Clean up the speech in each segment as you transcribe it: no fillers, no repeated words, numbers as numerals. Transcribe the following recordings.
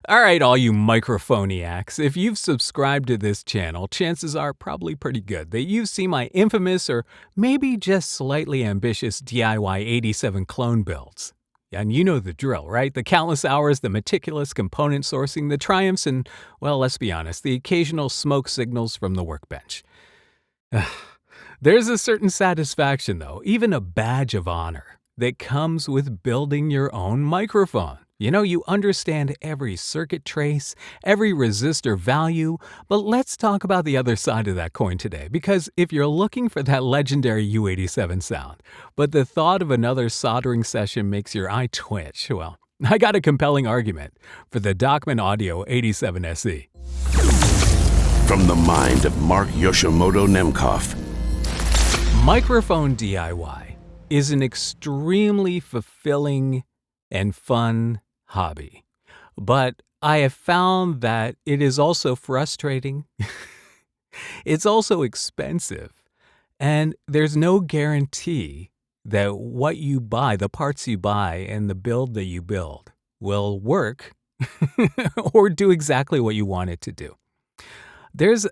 All right, all you microphoniacs, if you've subscribed to this channel, chances are probably pretty good that you've seen my infamous or maybe just slightly ambitious DIY 87 clone builds. And you know the drill, right? The countless hours, the meticulous component sourcing, the triumphs, and, well, let's be honest, the occasional smoke signals from the workbench. There's a certain satisfaction, though, even a badge of honor, that comes with building your own microphone. You know, you understand every circuit trace, every resistor value, but let's talk about the other side of that coin today, because if you're looking for that legendary U87 sound, but the thought of another soldering session makes your eye twitch, well, I got a compelling argument for the Dachman u87se. From the mind of Mark Yoshimoto Nemkov. Microphone DIY is an extremely fulfilling and fun hobby, but I have found that it is also frustrating. It's also expensive, and there's no guarantee that what you buy, the parts you buy, and the build that you build will work or do exactly what you want it to do. There's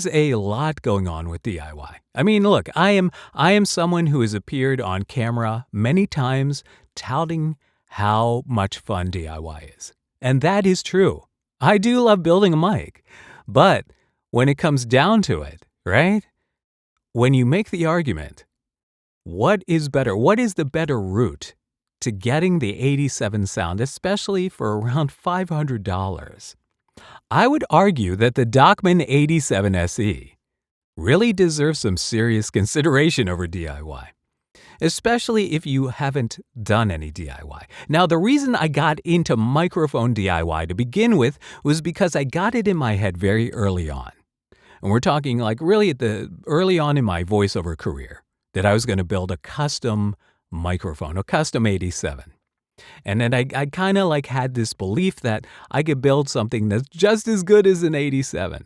a lot going on with DIY. I mean, look, I am someone who has appeared on camera many times touting how much fun DIY is. And that is true. I do love building a mic. But when it comes down to it, right? When you make the argument, what is better? What is the better route to getting the 87 sound, especially for around $500? I would argue that the Dachman 87se really deserves some serious consideration over DIY, especially if you haven't done any DIY. Now, the reason I got into microphone DIY to begin with was because I got it in my head very early on. And we're talking like really early on in my voiceover career that I was going to build a custom microphone, a custom 87. And then I kind of like had this belief that I could build something that's just as good as an 87.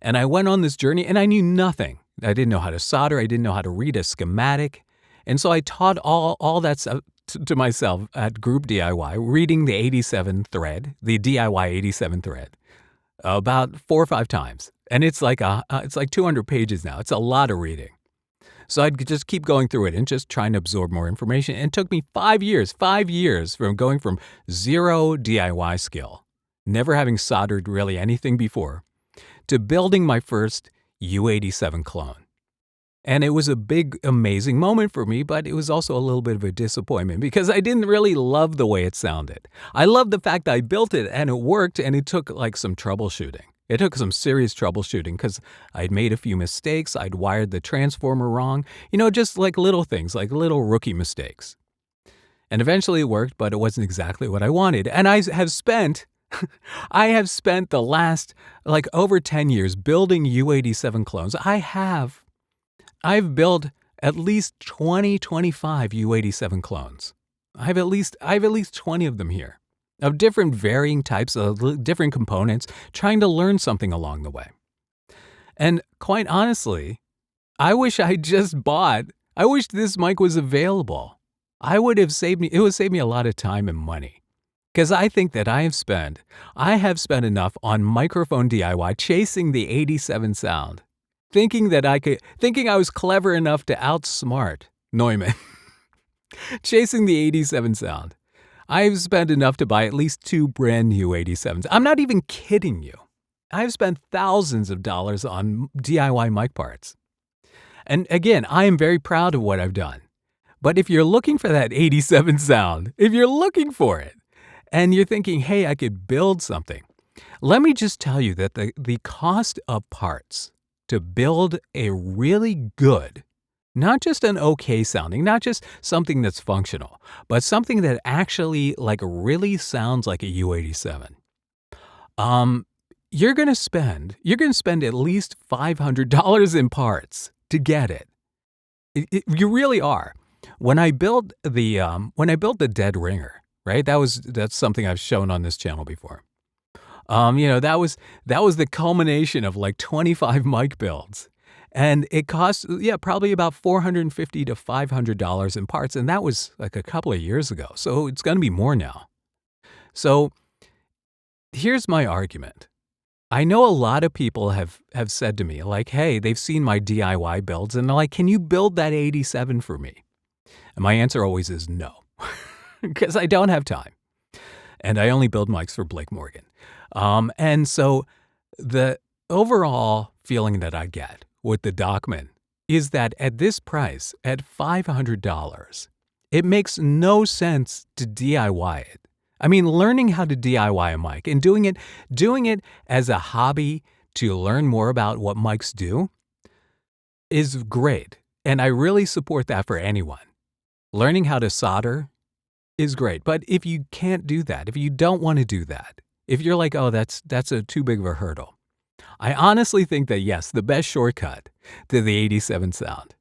And I went on this journey and I knew nothing. I didn't know how to solder. I didn't know how to read a schematic. And so I taught all that stuff to myself at Group DIY, reading the 87 thread, the DIY 87 thread, about 4 or 5 times. And it's like 200 pages now. It's a lot of reading. So I'd just keep going through it and just trying to absorb more information. And it took me 5 years from going from zero DIY skill, never having soldered really anything before, to building my first U87 clone. And it was a big, amazing moment for me, but it was also a little bit of a disappointment because I didn't really love the way it sounded. I loved the fact that I built it and it worked, and it took like some troubleshooting. It took some serious troubleshooting because I'd made a few mistakes. I'd wired the transformer wrong, just like little things, like little rookie mistakes. And eventually it worked, but it wasn't exactly what I wanted. And I have spent the last like over 10 years building U87 clones. I've built at least 25 U87 clones. I have at least 20 of them here, of different varying types of different components, trying to learn something along the way. And quite honestly, I wish this mic was available. It would save me a lot of time and money. Because I think that I have spent enough on microphone DIY chasing the 87 sound, thinking I was clever enough to outsmart Neumann, chasing the 87 sound. I've spent enough to buy at least 2 brand new 87s. I'm not even kidding you. I've spent thousands of dollars on DIY mic parts. And again, I am very proud of what I've done. But if you're looking for that 87 sound, if you're looking for it, and you're thinking, hey, I could build something, let me just tell you that the cost of parts to build a really good, not just an okay sounding, not just something that's functional, but something that actually like really sounds like a U87. You're going to spend at least $500 in parts to get it. You really are. When I built the dead ringer, right? That's something I've shown on this channel before. That was the culmination of like 25 mic builds. And it cost, probably about $450 to $500 in parts. And that was like a couple of years ago. So it's going to be more now. So Here's my argument. I know a lot of people have said to me, like, hey, they've seen my DIY builds and they're like, can you build that 87 for me? And my answer always is no, because I don't have time. And I only build mics for Blake Morgan. And so the overall feeling that I get with the Docman is that at this price, at $500, it makes no sense to DIY it. I mean, learning how to DIY a mic and doing it as a hobby to learn more about what mics do is great. And I really support that for anyone. Learning how to solder is great. But if you can't do that, if you don't want to do that, if you're like, oh, that's a too big of a hurdle, I honestly think that, yes, the best shortcut to the 87 sound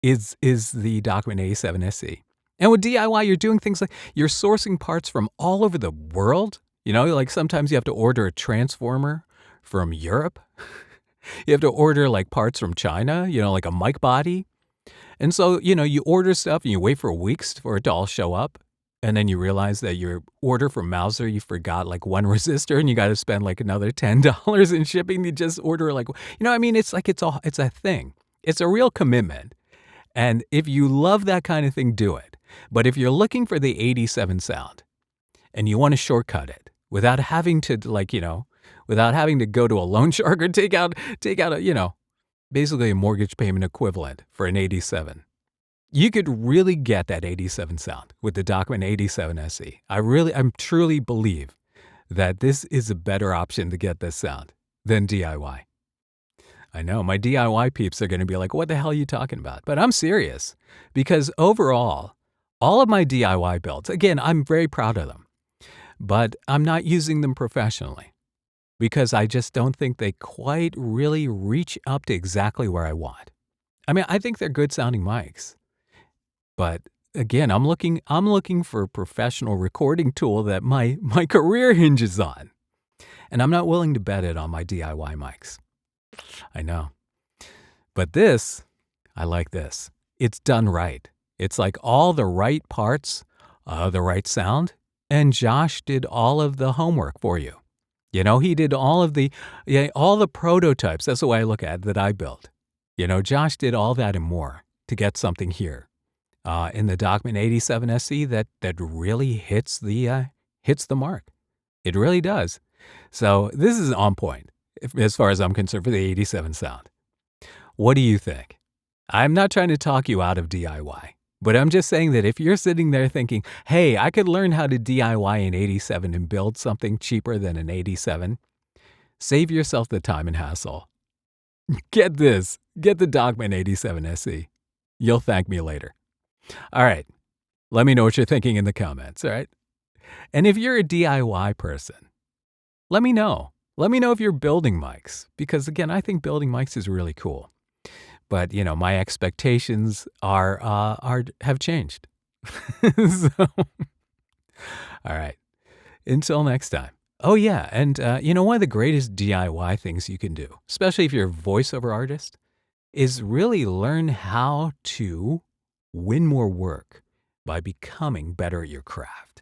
is the Dachman 87se. And with DIY, you're doing things like you're sourcing parts from all over the world. You know, like sometimes you have to order a transformer from Europe. You have to order like parts from China, you know, like a mic body. And so, you know, you order stuff and you wait for weeks for it to all show up. And then you realize that your order from Mauser, you forgot like one resistor and you got to spend like another $10 in shipping to just order like, you know, I mean, it's like it's a thing. It's a real commitment. And if you love that kind of thing, do it. But if you're looking for the 87 sound and you want to shortcut it without having to like, you know, without having to go to a loan shark or take out a, you know, basically a mortgage payment equivalent for an 87. You could really get that 87 sound with the Dachman 87se. I truly believe that this is a better option to get this sound than DIY. I know my DIY peeps are going to be like, what the hell are you talking about? But I'm serious because overall, all of my DIY builds, again, I'm very proud of them, but I'm not using them professionally because I just don't think they quite really reach up to exactly where I want. I mean, I think they're good sounding mics. But again, I'm looking for a professional recording tool that my career hinges on. And I'm not willing to bet it on my DIY mics. I know. But this, I like this. It's done right. It's like all the right parts, the right sound, and Josh did all of the homework for you. You know, he did all the prototypes. That's the way I look at it that I built. You know, Josh did all that and more to get something here. In the Dachman 87se that really hits the mark. It really does. So this is on point as far as I'm concerned for the 87 sound. What do you think? I'm not trying to talk you out of DIY, but I'm just saying that if you're sitting there thinking, hey, I could learn how to DIY an 87 and build something cheaper than an 87, save yourself the time and hassle. Get this. Get the Dachman 87se. You'll thank me later. All right, let me know what you're thinking in the comments, all right? And if you're a DIY person, let me know. Let me know if you're building mics, because again, I think building mics is really cool. But, you know, my expectations have changed. So, all right, until next time. Oh yeah, and you know, one of the greatest DIY things you can do, especially if you're a voiceover artist, is really learn how to win more work by becoming better at your craft.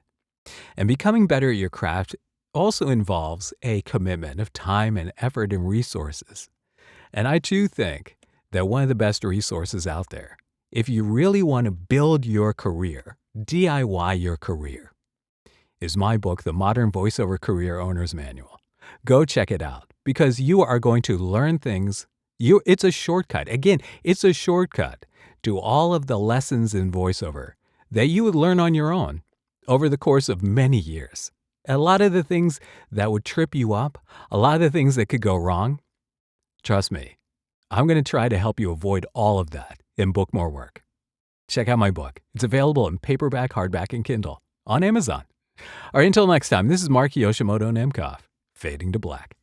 And becoming better at your craft also involves a commitment of time and effort and resources. And I too think that one of the best resources out there, if you really want to build your career, DIY your career, is my book, The Modern Voiceover Career Owner's Manual. Go check it out because you are going to learn things. It's a shortcut. Again, it's a shortcut to all of the lessons in voiceover that you would learn on your own over the course of many years. A lot of the things that would trip you up, a lot of the things that could go wrong, trust me, I'm going to try to help you avoid all of that in Book More Work. Check out my book. It's available in paperback, hardback, and Kindle on Amazon. All right, until next time, this is Mark Yoshimoto Nemkov, fading to black.